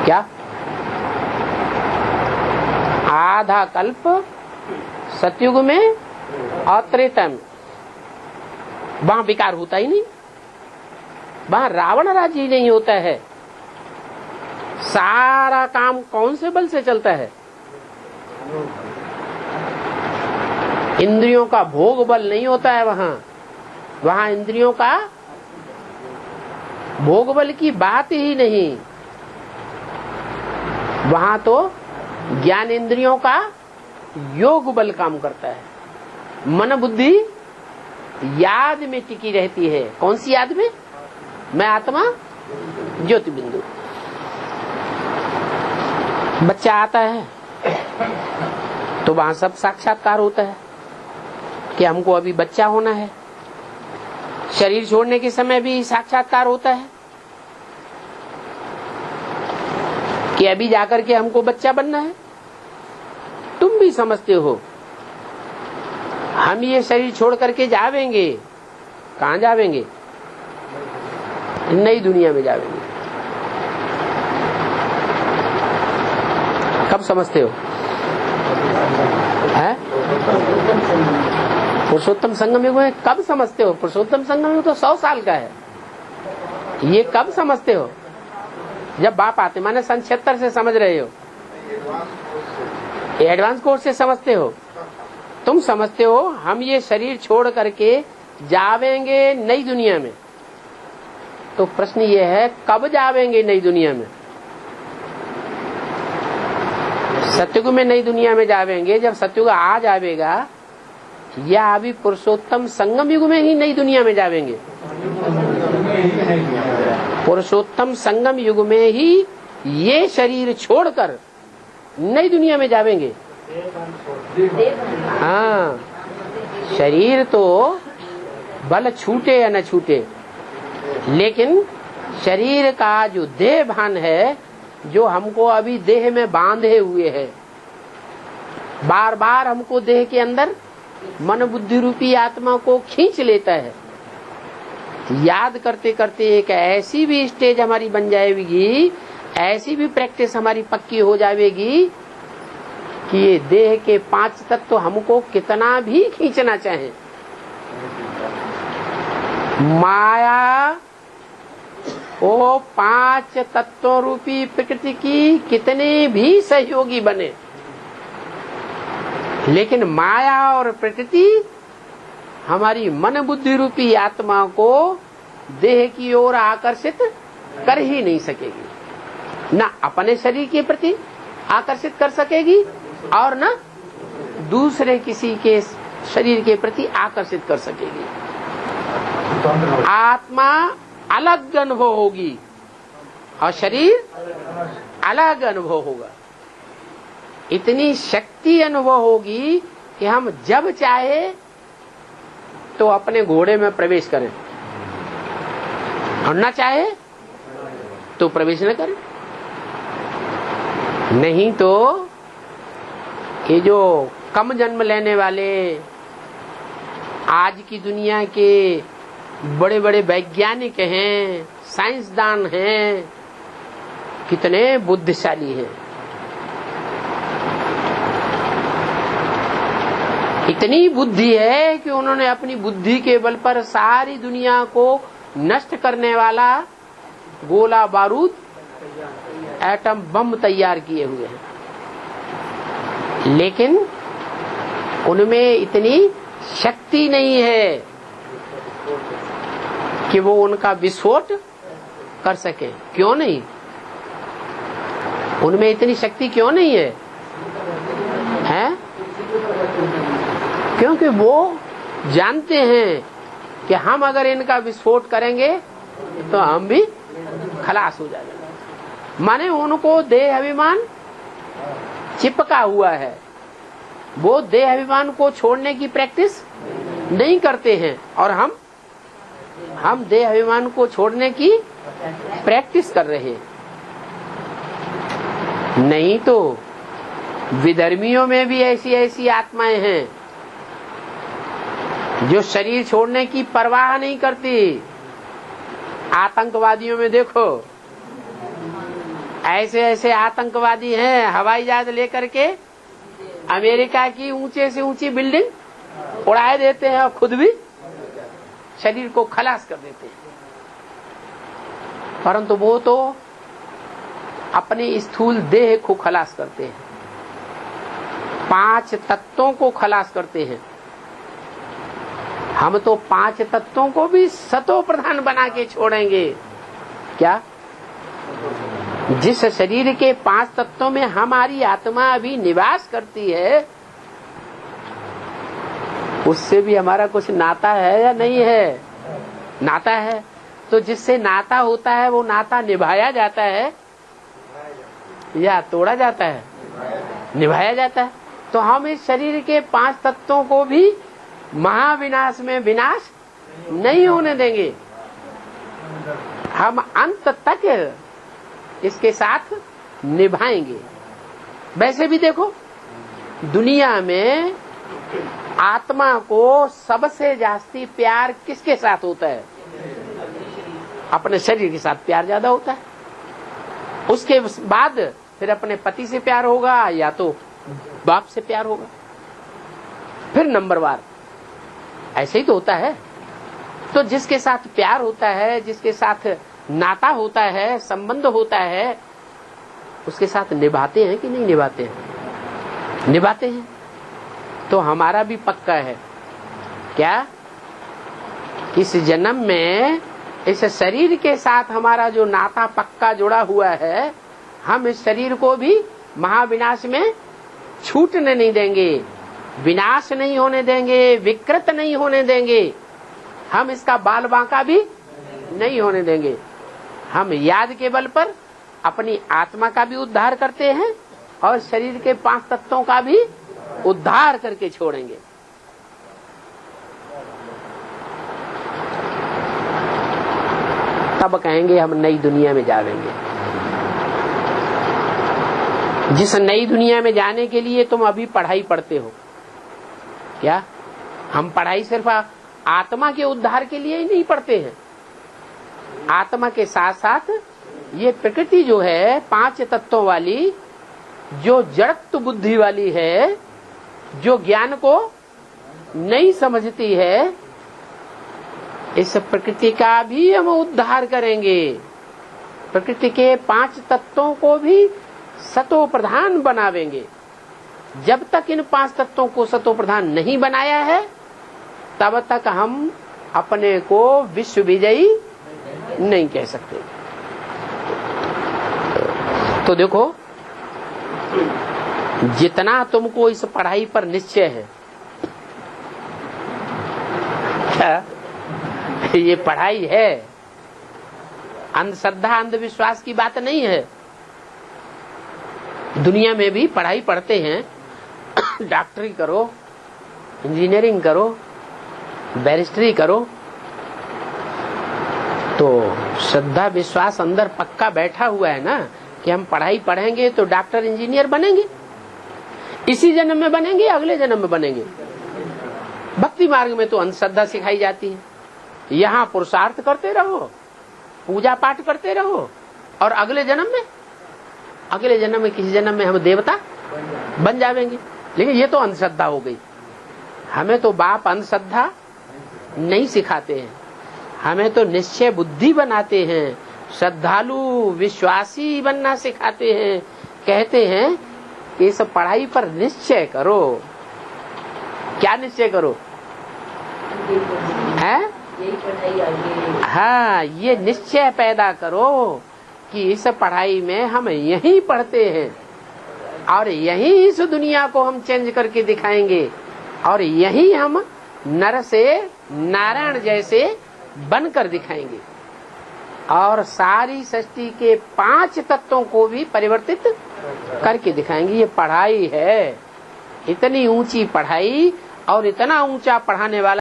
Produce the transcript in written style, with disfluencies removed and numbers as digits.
क्या? आधा कल्प सतयुग में और त्रेता में, वहां विकार होता ही नहीं, वहां रावण राज्य ही नहीं होता है। सारा काम कौन से बल से चलता है? इंद्रियों का भोग बल नहीं होता है वहां इंद्रियों का भोग बल की बात ही नहीं। वहां तो ज्ञान इंद्रियों का योग बल काम करता है। मन बुद्धि याद में टिकी रहती है। कौन सी याद में? मैं आत्मा ज्योति बिंदु। बच्चा आता है तो वहां सब साक्षात्कार होता है कि हमको अभी बच्चा होना है। शरीर छोड़ने के समय भी साक्षात्कार होता है कि अभी जाकर के हमको बच्चा बनना है। तुम भी समझते हो हम ये शरीर छोड़ करके जावेंगे। कहाँ जावेंगे? नई दुनिया में जावेंगे। कब समझते हो? है पुरुषोत्तम संगम युग में कब समझते हो? पुरुषोत्तम संगम युग तो 100 साल का है। ये कब समझते हो? जब बाप आते, माने सन 76 से समझ रहे हो। एडवांस कोर्स से समझते हो। तुम समझते हो हम ये शरीर छोड़ करके जावेंगे नई दुनिया में। तो प्रश्न ये है कब जावेंगे नई दुनिया में? सतयुग में नई दुनिया में जावेंगे जब सतयुग आ जावेगा, या अभी पुरुषोत्तम संगम युग में ही नई दुनिया में जावेंगे? पुरुषोत्तम संगम युग में ही ये शरीर छोड़कर नई दुनिया में जावेंगे। हाँ, शरीर तो बल छूटे या न छूटे, लेकिन शरीर का जो देह भान है, जो हमको अभी देह में बांधे हुए है, बार बार हमको देह के अंदर मन बुद्धि रूपी आत्मा को खींच लेता है। याद करते करते एक ऐसी भी स्टेज हमारी बन जाएगी, ऐसी भी प्रैक्टिस हमारी पक्की हो जाएगी कि ये देह के 5 तत्व तो हमको कितना भी खींचना चाहे, माया वो 5 तत्वों रूपी प्रकृति की कितने भी सहयोगी बने, लेकिन माया और प्रकृति हमारी मन बुद्धि रूपी आत्मा को देह की ओर आकर्षित कर ही नहीं सकेगी। न अपने शरीर के प्रति आकर्षित कर सकेगी और न दूसरे किसी के शरीर के प्रति आकर्षित कर सकेगी। आत्मा अलग अनुभव होगी और शरीर अलग अनुभव होगा। इतनी शक्ति अनुभव होगी कि हम जब चाहे तो अपने घोड़े में प्रवेश करें और न चाहे तो प्रवेश न करें। नहीं तो ये जो कम जन्म लेने वाले आज की दुनिया के बड़े बड़े वैज्ञानिक हैं, साइंसदान हैं, कितने बुद्धिशाली हैं। इतनी बुद्धि है कि उन्होंने अपनी बुद्धि के बल पर सारी दुनिया को नष्ट करने वाला गोला बारूद, एटम बम तैयार किए हुए हैं, लेकिन उनमें इतनी शक्ति नहीं है कि वो उनका विस्फोट कर सके। क्यों नहीं? उनमें इतनी शक्ति क्यों नहीं है? हैं? क्योंकि वो जानते हैं कि हम अगर इनका विस्फोट करेंगे तो हम भी खलास हो जाएंगे। माने उनको देह अभिमान चिपका हुआ है, वो देह अभिमान को छोड़ने की प्रैक्टिस नहीं करते हैं, और हम देह अभिमान को छोड़ने की प्रैक्टिस कर रहे हैं। नहीं तो विधर्मियों में भी ऐसी ऐसी आत्माएं हैं जो शरीर छोड़ने की परवाह नहीं करती। आतंकवादियों में देखो, ऐसे ऐसे आतंकवादी हैं, हवाई जहाज लेकर के अमेरिका की ऊंचे से ऊंची बिल्डिंग उड़ाए देते हैं और खुद भी शरीर को खलास कर देते हैं। परंतु वो तो अपने स्थूल देह को खलास करते हैं, 5 तत्वों को खलास करते हैं। हम तो 5 तत्वों को भी सतो प्रधान बना के छोड़ेंगे। क्या? जिस शरीर के 5 तत्वों में हमारी आत्मा अभी निवास करती है, उससे भी हमारा कुछ नाता है या नहीं है? नाता है। तो जिससे नाता होता है वो नाता निभाया जाता है या तोड़ा जाता है? निभाया जाता है। तो हम इस शरीर के 5 तत्वों को भी महाविनाश में विनाश नहीं होने देंगे। हम अंत तक इसके साथ निभाएंगे। वैसे भी देखो, दुनिया में आत्मा को सबसे जास्ती प्यार किसके साथ होता है? अपने शरीर के साथ प्यार ज्यादा होता है। उसके बाद फिर अपने पति से प्यार होगा या तो बाप से प्यार होगा, फिर नंबरवार। ऐसे ही तो होता है। तो जिसके साथ प्यार होता है, जिसके साथ नाता होता है, संबंध होता है, उसके साथ निभाते हैं कि नहीं निभाते हैं? निभाते हैं। तो हमारा भी पक्का है क्या? इस जन्म में इस शरीर के साथ हमारा जो नाता पक्का जुड़ा हुआ है, हम इस शरीर को भी महाविनाश में छूटने नहीं देंगे, विनाश नहीं होने देंगे, विकृत नहीं होने देंगे, हम इसका बाल बांका भी नहीं होने देंगे। हम याद के बल पर अपनी आत्मा का भी उद्धार करते हैं और शरीर के 5 तत्वों का भी उद्धार करके छोड़ेंगे। तब कहेंगे हम नई दुनिया में जाएंगे। जिस नई दुनिया में जाने के लिए तुम अभी पढ़ाई पढ़ते हो, क्या हम पढ़ाई सिर्फ आत्मा के उद्धार के लिए ही नहीं पढ़ते हैं? आत्मा के साथ साथ ये प्रकृति जो है 5 तत्वों वाली, जो जड़त्व बुद्धि वाली है, जो ज्ञान को नहीं समझती है, इस प्रकृति का भी हम उद्धार करेंगे। प्रकृति के 5 तत्वों को भी सतो प्रधान बनावेंगे। जब तक इन 5 तत्वों को सतो प्रधान नहीं बनाया है, तब तक हम अपने को विश्व विजयी नहीं कह सकते। तो देखो, जितना तुमको इस पढ़ाई पर निश्चय है, क्या ये पढ़ाई है, अंधश्रद्धा अंधविश्वास की बात नहीं है। दुनिया में भी पढ़ाई पढ़ते हैं, डॉक्टरी करो, इंजीनियरिंग करो, बैरिस्ट्री करो, तो श्रद्धा विश्वास अंदर पक्का बैठा हुआ है ना कि हम पढ़ाई पढ़ेंगे तो डॉक्टर इंजीनियर बनेंगे। इसी जन्म में बनेंगे, अगले जन्म में बनेंगे। भक्ति मार्ग में तो अंधश्रद्धा सिखाई जाती है। यहाँ पुरुषार्थ करते रहो, पूजा पाठ करते रहो, और अगले जन्म में किसी जन्म में हम देवता बन जाएंगे। लेकिन ये तो अंधश्रद्धा हो गई। हमें तो बाप अंधश्रद्धा नहीं सिखाते हैं, हमें तो निश्चय बुद्धि बनाते हैं, श्रद्धालु विश्वासी बनना सिखाते हैं। कहते हैं कि इस पढ़ाई पर निश्चय करो। क्या निश्चय करो? है? हाँ, ये निश्चय पैदा करो कि इस पढ़ाई में हम यही पढ़ते हैं और यही इस दुनिया को हम चेंज करके दिखाएंगे, और यही हम नर से नारायण जैसे बनकर दिखाएंगे, और सारी सृष्टि के 5 तत्वों को भी परिवर्तित करके दिखाएंगे। ये पढ़ाई है, इतनी ऊंची पढ़ाई और इतना ऊंचा पढ़ाने वाला